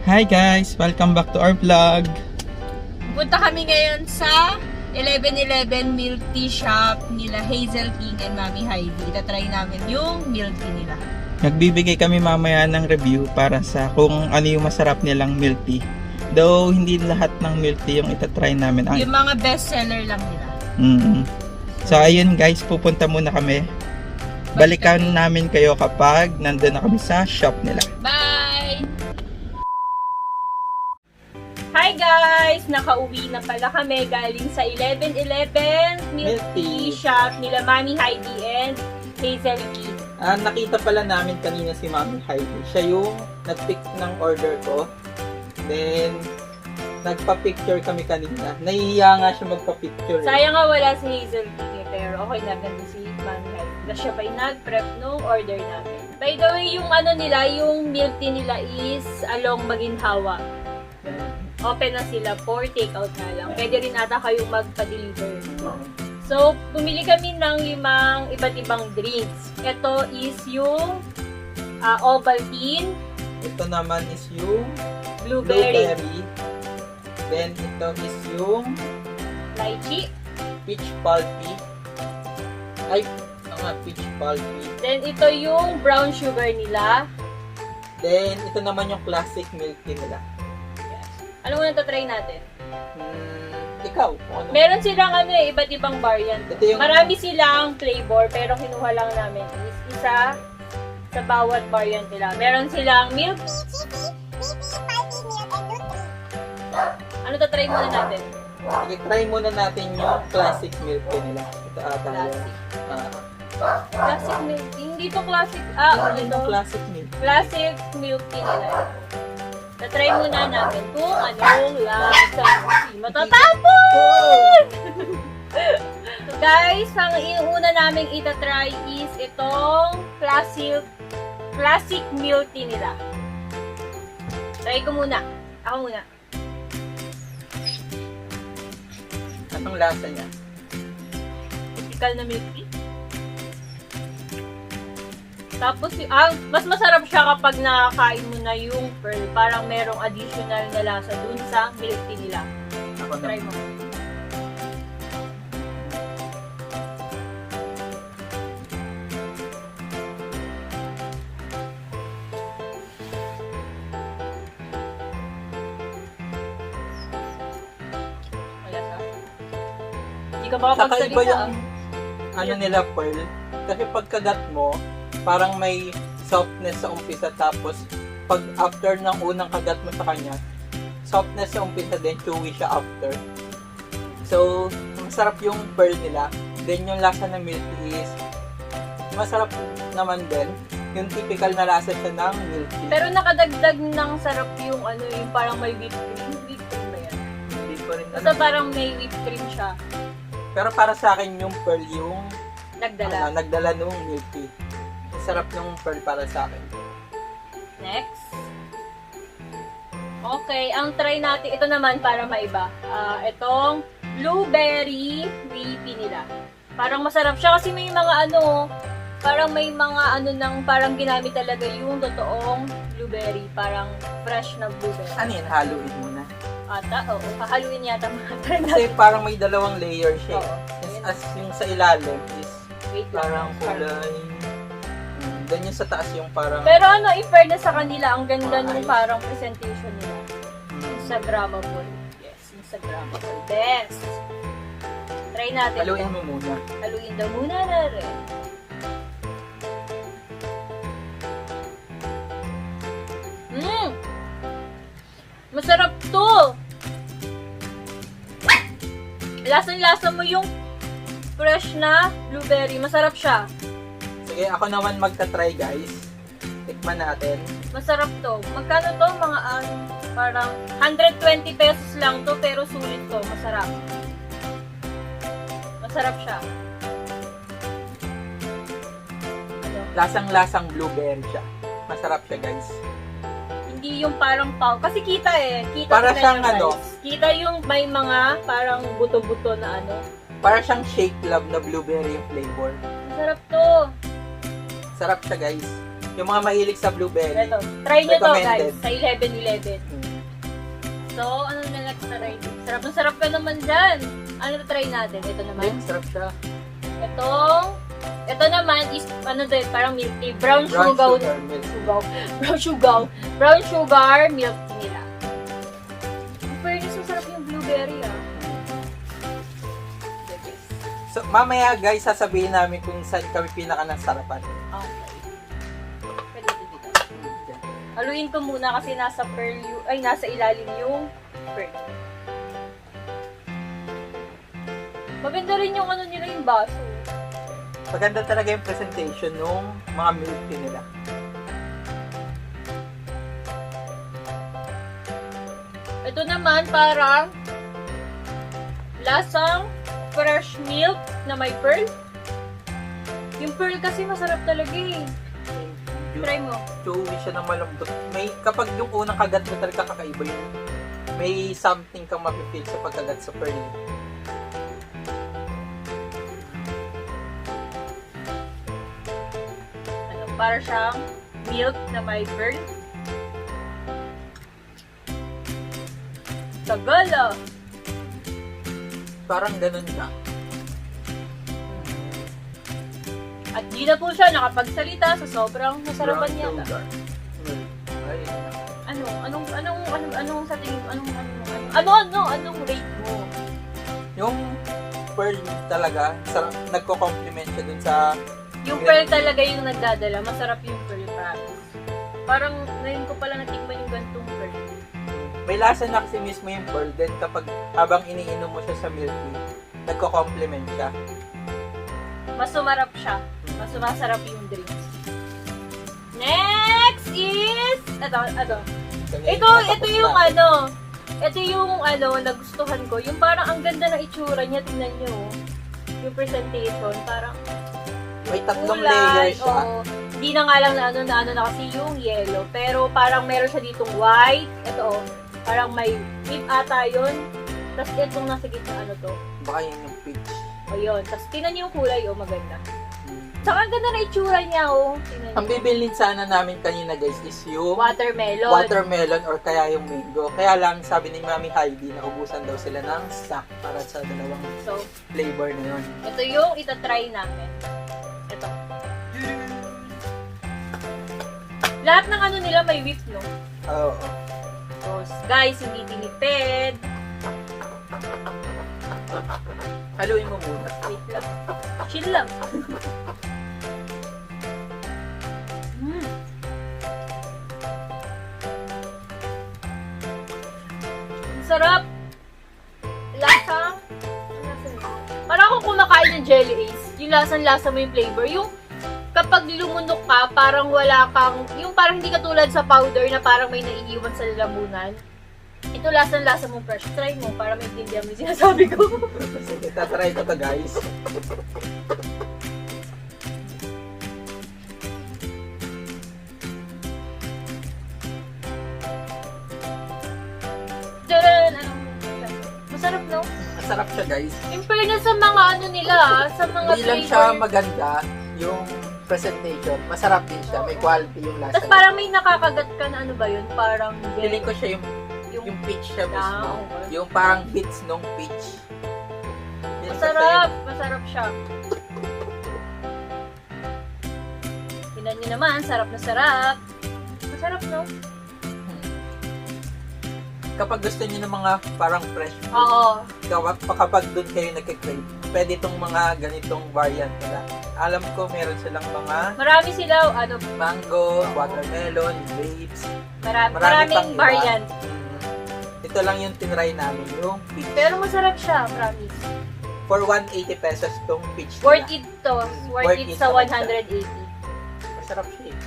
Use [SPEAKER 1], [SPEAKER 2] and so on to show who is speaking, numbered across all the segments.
[SPEAKER 1] Hi guys! Welcome back to our vlog!
[SPEAKER 2] Punta kami ngayon sa 11-11 milk tea shop nila Hazel King and Mami Heidi. Itatry namin yung milk tea nila.
[SPEAKER 1] Nagbibigay kami mamaya ng review para sa kung ano yung masarap nilang milk tea. Though hindi lahat ng milk tea yung itatry namin.
[SPEAKER 2] Yung mga best seller lang nila.
[SPEAKER 1] So ayun guys, pupunta muna kami. Balikan namin kayo kapag nandun na kami sa shop nila.
[SPEAKER 2] Bye! Hi guys! Nakauwi na pala kami galing sa 11-11 milk tea shop nila Mami Heidi and Hazel King.
[SPEAKER 1] Nakita pala namin kanina si Mami Heidi. Siya yung nag-pick ng order ko. Then, nagpa-picture kami kanina. Nahihiya nga siya magpa-picture.
[SPEAKER 2] Sayang nga wala si Hazel King pero okay na ganda si Mami Heidi. Siya pa yung nag-prep nung order namin. By the way, yung ano nila, yung milk tea nila is along Maginhawa. Open na sila for takeout na lang. Pwede rin ata kayong magpa-deliver. So, pumili kami ng 5 iba't ibang drinks. Ito is yung Ovaltine.
[SPEAKER 1] Ito naman is yung
[SPEAKER 2] Blueberry.
[SPEAKER 1] Then, ito is yung
[SPEAKER 2] Lychee.
[SPEAKER 1] peach pulpy. Ay, peach pulpy.
[SPEAKER 2] Then, ito yung brown sugar nila.
[SPEAKER 1] Then, ito naman yung classic milk tea nila.
[SPEAKER 2] Yes. Ano muna try natin?
[SPEAKER 1] Ikaw, ano?
[SPEAKER 2] Meron silang iba't ibang variant.
[SPEAKER 1] Yung...
[SPEAKER 2] Marami silang flavor, pero kinuha lang namin is isa sa bawat variant nila. Meron silang milk. Ano try muna natin?
[SPEAKER 1] Sige, try muna natin yung classic milk tea nila. Ito ata yun.
[SPEAKER 2] Classic milk tea. Hindi to classic.
[SPEAKER 1] Ito classic milk.
[SPEAKER 2] Classic milk tea nila. Try muna natin kung anong lasa. Matatapon! Guys, ang iuna naming itatry is itong classic milk tea nila. Try ko muna. Ako muna.
[SPEAKER 1] Anong lasa niya?
[SPEAKER 2] Typical na milk tea. Tapos, mas masarap siya kapag nakakain mo na yung pearl. Parang merong additional na lasa dun sa milk tea nila.
[SPEAKER 1] Ako
[SPEAKER 2] Try mo. Wala sa? Hindi ka baka
[SPEAKER 1] Kakaiba
[SPEAKER 2] magsalita.
[SPEAKER 1] yung ano nila pearl. Kasi pagkagat mo, parang may softness sa umpisa tapos pag after ng unang kagat mo sa kanya, softness sa umpisa then chewy siya after. So, masarap yung pearl nila. Then yung lasa ng milk tea is masarap naman din. Yung typical na lasa siya ng milk tea.
[SPEAKER 2] Pero nakadagdag ng sarap yung yung parang may whipped cream. Whipped cream ba yan?
[SPEAKER 1] Hindi ko rin
[SPEAKER 2] Basta parang may whipped cream siya.
[SPEAKER 1] Pero para sa akin yung pearl yung
[SPEAKER 2] Nagdala.
[SPEAKER 1] nagdala nung milk tea. Sarap ng pearl para sa akin.
[SPEAKER 2] Next. Okay, ang try natin, ito naman para maiba. Itong blueberry whippy nila. Parang masarap siya kasi may mga parang may mga parang ginamit talaga yung totoong blueberry. Parang fresh na blueberry.
[SPEAKER 1] Ano yun? Haluin muna.
[SPEAKER 2] Ata, oo. Hahaluin yata mga try
[SPEAKER 1] Kasi
[SPEAKER 2] natin.
[SPEAKER 1] parang may dalawang layer siya.
[SPEAKER 2] Oo.
[SPEAKER 1] As yung sa ilalim is
[SPEAKER 2] Wait lang.
[SPEAKER 1] parang kulay. Then yung sa taas yung parang...
[SPEAKER 2] Pero in fairness sa kanila, ang ganda nung parang presentation nila. Instagrammable. Yes, Instagrammable. Best! Try natin.
[SPEAKER 1] Haluin mo muna.
[SPEAKER 2] Haluin daw muna na rin. Masarap to! Lasang-lasa mo yung fresh na blueberry. Masarap siya.
[SPEAKER 1] Sige, ako naman magta-try guys. Tikman natin.
[SPEAKER 2] Masarap to. Magkano to? Mga parang 120 pesos lang to, pero sulit to. Masarap. Masarap siya.
[SPEAKER 1] Lasang-lasang blueberry siya. Masarap siya guys.
[SPEAKER 2] Hindi yung parang pau. Kasi kita Kita
[SPEAKER 1] Para
[SPEAKER 2] tingnan
[SPEAKER 1] siyang
[SPEAKER 2] nyo, guys. Kita yung may mga parang buto-buto na
[SPEAKER 1] Para siyang shake love na blueberry yung flavor.
[SPEAKER 2] Masarap to.
[SPEAKER 1] Sarap siya guys. Yung mga mahilig sa blueberry.
[SPEAKER 2] Ito. Try nyo to guys.
[SPEAKER 1] Recommended.
[SPEAKER 2] Sa 11-11. So, ano na next na try? Sarap ka naman dyan. Ano na try natin? Ito naman.
[SPEAKER 1] Sarap siya.
[SPEAKER 2] Ito naman is, ano din, parang milk tea. Brown sugar
[SPEAKER 1] milk.
[SPEAKER 2] Brown sugar milk tea nila. Pero masarap yung blueberry
[SPEAKER 1] So, mamaya guys, sasabihin namin kung saan kami pinaka-nasarapan.
[SPEAKER 2] Okay. Pwede dito. Haluin ko muna kasi nasa ilalim yung pearl. Maganda rin yung ano nila, yung baso.
[SPEAKER 1] Maganda talaga yung presentation ng mga milk tea nila.
[SPEAKER 2] Ito naman parang lasang fresh milk na may pearl. Yung pearl kasi masarap talaga eh. Try mo.
[SPEAKER 1] Chewy siya ng malambot. Kapag yung unang kagat mo talaga kakaiba yun. May something kang mapipil sa pagkagat sa pearl.
[SPEAKER 2] Para siyang milk na may pearl. Tagal
[SPEAKER 1] Parang ganun ka.
[SPEAKER 2] At di na po siya nakapagsalita sa sobrang masarapan niya. Anong sa tingin mo? Anong rate mo?
[SPEAKER 1] Yung pearl talaga, nagko-compliment siya dun sa
[SPEAKER 2] Yung pearl talaga yung nagdadala. Masarap yung pearl, promise. Parang ngayon ko pala natikman yung gantong pearl.
[SPEAKER 1] may lasa na kasi mismo yung pearl. Then kapag habang iniinom mo siya sa milk tea, nagko-compliment siya.
[SPEAKER 2] Mas sumarap siya. Mas sumasarap yung drinks. Next is... Ito yung nagustuhan ko. Yung parang ang ganda ng itsura niya. Tingnan nyo. Yung presentation. Parang
[SPEAKER 1] May tatlong
[SPEAKER 2] kulay,
[SPEAKER 1] layers siya.
[SPEAKER 2] Hindi na nga lang na kasi yung yellow. Pero parang meron siya ditong white. Ito parang may pink ata yun. Tapos itong nasa gitna to.
[SPEAKER 1] Baka yun yung peach.
[SPEAKER 2] Ayun. Tapos tingnan niyo yung kulay. Maganda. Saka ang ganda na itsura niya, Tingnan
[SPEAKER 1] Ang
[SPEAKER 2] niyo.
[SPEAKER 1] bibilin sana namin kanina guys is yung
[SPEAKER 2] Watermelon.
[SPEAKER 1] or kaya yung mango. Kaya lang sabi ni Mami Heidi na ubusan daw sila ng stock para sa dalawang
[SPEAKER 2] So,
[SPEAKER 1] flavor na yun.
[SPEAKER 2] ito yung itatry namin. Ito. Lahat ng nila may whip, no?
[SPEAKER 1] Oo.
[SPEAKER 2] So, guys, hindi tinipid.
[SPEAKER 1] Haluin mo muna.
[SPEAKER 2] Wait lang. Chill lang. Sarap. Lasang. Parang akong kumakain ng Jelly Ace. Yung lasang-lasa mo yung flavor. Yung kapag lumunok ka, parang wala kang, yung parang hindi katulad sa powder na parang may naiiwan sa lalamunan. Ito lasang-lasa mo fresh. Try mo para maintindihan mo yung sinasabi ko.
[SPEAKER 1] Sige, tatry ko to guys.
[SPEAKER 2] Tadaan! Masarap, no?
[SPEAKER 1] Masarap siya guys.
[SPEAKER 2] In fairness sa mga nila, sa mga
[SPEAKER 1] Hindi lang siya maganda yung presentation. Masarap din siya. May quality yung lasa.
[SPEAKER 2] Tapos parang may nakakagat ka na yun? Parang
[SPEAKER 1] Feeling ko siya yung peach siya mismo.
[SPEAKER 2] okay.
[SPEAKER 1] Yung parang bits nung peach. Yun
[SPEAKER 2] Masarap! Masarap siya. Tingnan nyo naman, sarap na sarap. Masarap, no?
[SPEAKER 1] Kapag gusto niyo ng mga parang fresh food,
[SPEAKER 2] Oo.
[SPEAKER 1] kapag doon kayo nagkikrave, pwede itong mga ganitong variant nila. Alam ko meron silang mga
[SPEAKER 2] Marami sila,
[SPEAKER 1] mango, watermelon, grapes.
[SPEAKER 2] maraming
[SPEAKER 1] pang iba.
[SPEAKER 2] variant.
[SPEAKER 1] Ito lang yung tinry namin, yung peach.
[SPEAKER 2] Pero masarap siya, promise.
[SPEAKER 1] For 180 pesos tong peach
[SPEAKER 2] Worth
[SPEAKER 1] nila.
[SPEAKER 2] it to. Worth it sa 180.
[SPEAKER 1] Masarap siya eh.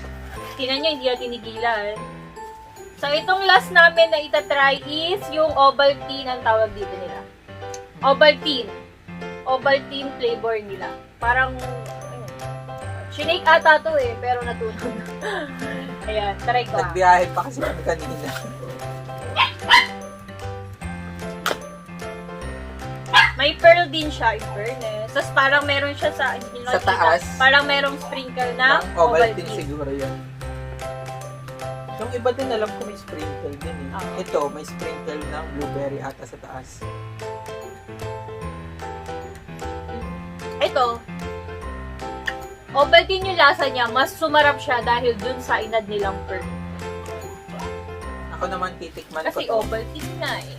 [SPEAKER 2] Tingnan nyo, hindi na tinigilan. So, itong last namin na itatry is yung Ovaltine ang tawag dito nila. Ovaltine. Ovaltine flavor nila. Parang, shinake ata to pero natunaw na. Ayan, try ko.
[SPEAKER 1] Nagbiyahe pa kasi kami kanina.
[SPEAKER 2] May pearl din siya, in fairness. Tapos parang meron siya sa, hindi
[SPEAKER 1] Sa taas.
[SPEAKER 2] Parang merong sprinkle na
[SPEAKER 1] Ovaltine
[SPEAKER 2] Ovaltine.
[SPEAKER 1] siguro yun. Yung iba din alam ko may sprinkle din eh.
[SPEAKER 2] Oo.
[SPEAKER 1] Ito, may sprinkle ng blueberry ata sa taas.
[SPEAKER 2] Ito, Ovaltine yung lasa niya, mas sumarap siya dahil dun sa inad nilang pearl.
[SPEAKER 1] Ako naman titikman
[SPEAKER 2] Kasi
[SPEAKER 1] ko to.
[SPEAKER 2] Ovaltine na eh.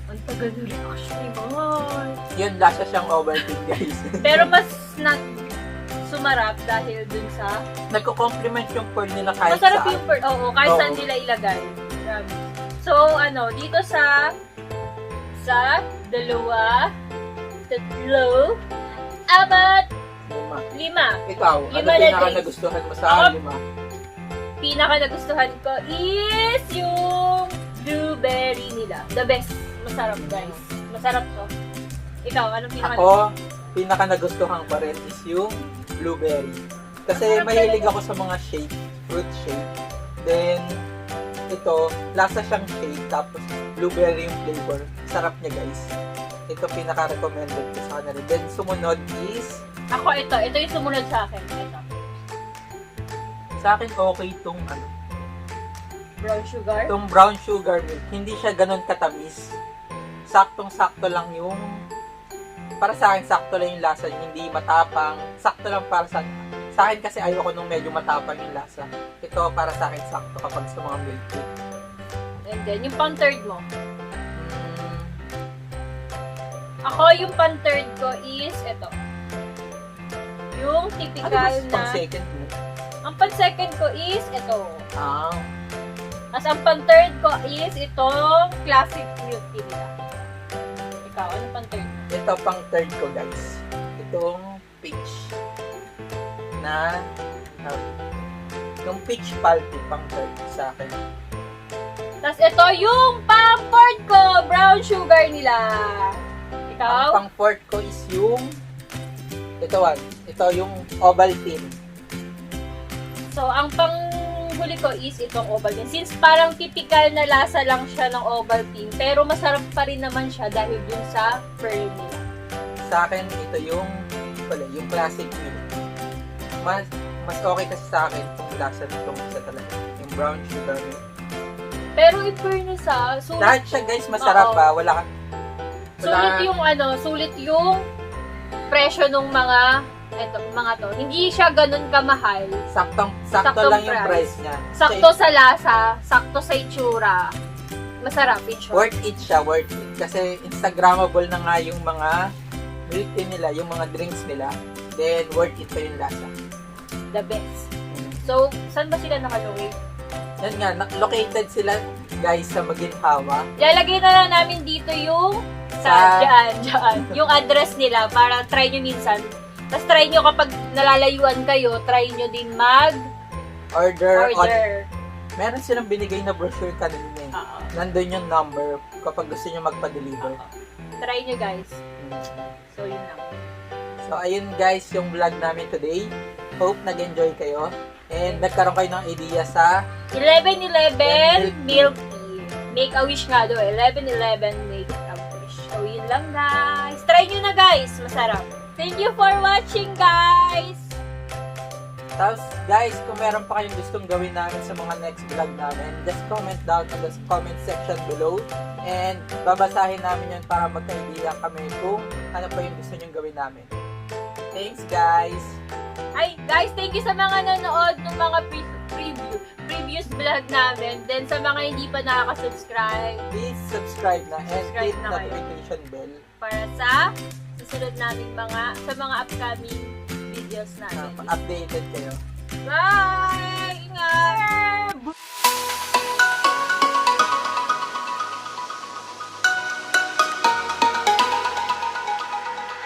[SPEAKER 2] Ang tagal ng reaction ni Boy.
[SPEAKER 1] Yun, lasa siyang Ovaltine, guys.
[SPEAKER 2] Pero mas sumarap dahil dun sa...
[SPEAKER 1] Nagko-compliment yung pearl nila kahit
[SPEAKER 2] Masarap
[SPEAKER 1] saan.
[SPEAKER 2] yung pearl. Oo, kahit
[SPEAKER 1] Oo.
[SPEAKER 2] saan nila ilagay. Grabe. So, dito sa dalawa, tatlo, apat,
[SPEAKER 1] Lima.
[SPEAKER 2] 5.
[SPEAKER 1] Ikaw, ano
[SPEAKER 2] Lima na
[SPEAKER 1] pinaka
[SPEAKER 2] days.
[SPEAKER 1] nagustuhan mo sa
[SPEAKER 2] Ako-
[SPEAKER 1] 5?
[SPEAKER 2] Pinaka nagustuhan ko is yung blueberry nila. The best. Masarap, guys. Masarap to. Ikaw, anong pinaka
[SPEAKER 1] Ako, pinaka nagustuhan ko rin is yung blueberry. Kasi
[SPEAKER 2] Masarap
[SPEAKER 1] mahilig
[SPEAKER 2] talaga.
[SPEAKER 1] ako sa mga shake, fruit shake. Then, ito, lasa siyang shake, tapos blueberry yung flavor. Sarap niya, guys. Ito pinaka-recommended ko sa kanila. Then, sumunod is,
[SPEAKER 2] Ako, ito. Ito yung sumunod sa akin. Ito.
[SPEAKER 1] sa akin okay itong
[SPEAKER 2] Brown sugar.
[SPEAKER 1] itong brown sugar milk. Hindi siya ganun katamis. Saktong-sakto lang yung, para sa akin, sakto lang yung lasa. Hindi matapang. Sakto lang para sa akin kasi ayoko nung medyo matapang yung lasa. Ito para sa akin sakto kapag sa mga milk tea.
[SPEAKER 2] And then, yung pang-third mo.
[SPEAKER 1] Mm,
[SPEAKER 2] Ako, yung pang-third ko is ito. Yung
[SPEAKER 1] ano
[SPEAKER 2] typical
[SPEAKER 1] ba
[SPEAKER 2] na...
[SPEAKER 1] pang second mo?
[SPEAKER 2] Ang pang-second ko is ito.
[SPEAKER 1] Ah,
[SPEAKER 2] Tapos ang pang-third ko is itong classic milk tea nila. Ikaw, ano pang-third?
[SPEAKER 1] ito pang third ko, guys. Itong peach na yung peach palpi pang third sa akin.
[SPEAKER 2] Tapos ito yung pang-fourth ko, brown sugar nila.
[SPEAKER 1] Ang
[SPEAKER 2] Ikaw?
[SPEAKER 1] pang fourth ko is yung ito yung Ovaltine.
[SPEAKER 2] So, ang panghuli ko is itong Ovaltine. Since parang typical na lasa lang siya ng Ovaltine, pero masarap pa rin naman siya dahil dun sa pearl nila.
[SPEAKER 1] Sa akin, ito yung classic milk tea. Mas okay kasi sa akin kung lasa nitong isa talaga. Yung brown sugar milk.
[SPEAKER 2] Pero in fairness sulit,
[SPEAKER 1] Lahat siya, guys, masarap
[SPEAKER 2] Oo.
[SPEAKER 1] ba? Wala
[SPEAKER 2] sulit yung presyo ng mga to. Hindi siya ganun kamahal.
[SPEAKER 1] Sakto
[SPEAKER 2] Saktong
[SPEAKER 1] lang yung
[SPEAKER 2] price.
[SPEAKER 1] price niya.
[SPEAKER 2] Sakto sa lasa, sakto sa itsura. Masarap, in short.
[SPEAKER 1] Worth it siya, worth it. Kasi Instagrammable na nga yung mga milk tea nila, yung mga drinks nila. Then, worth it pa yung lasa.
[SPEAKER 2] The best. So, saan ba sila nakalocate?
[SPEAKER 1] Yan nga, located sila, guys, sa Maginhawa.
[SPEAKER 2] Lalagay na lang namin dito yung dyan. Yung address nila para try nyo minsan. Tapos try nyo kapag nalalayuan kayo, try nyo din
[SPEAKER 1] Order.
[SPEAKER 2] order.
[SPEAKER 1] Meron silang binigay na brochure kanina eh.
[SPEAKER 2] Oo.
[SPEAKER 1] Nandun yung number kapag gusto nyo magpa-deliver.
[SPEAKER 2] Try nyo guys. So, yun lang.
[SPEAKER 1] So, ayun guys, yung vlog namin today. Hope nag-enjoy kayo. And nagkaroon kayo ng idea sa
[SPEAKER 2] 11-11 milk tea. Make a wish nga doon. 11-11 make a wish. So, yun lang guys. Try nyo na guys. Masarap. Thank you for watching guys.
[SPEAKER 1] Tapos, guys, kung meron pa kayong gustong gawin namin sa mga next vlog namin, just comment down in the comment section below. And babasahin namin yun para magka-idea kami kung ano pa yung gusto nyong gawin namin. Thanks, guys!
[SPEAKER 2] Ay, guys, thank you sa mga nanood ng mga previous vlog namin. Then, sa mga hindi pa nakaka-subscribe,
[SPEAKER 1] Please subscribe na and
[SPEAKER 2] Subscribe
[SPEAKER 1] hit
[SPEAKER 2] na kayo.
[SPEAKER 1] notification bell
[SPEAKER 2] para sa susunod naming mga upcoming videos natin.
[SPEAKER 1] updated kayo.
[SPEAKER 2] Bye!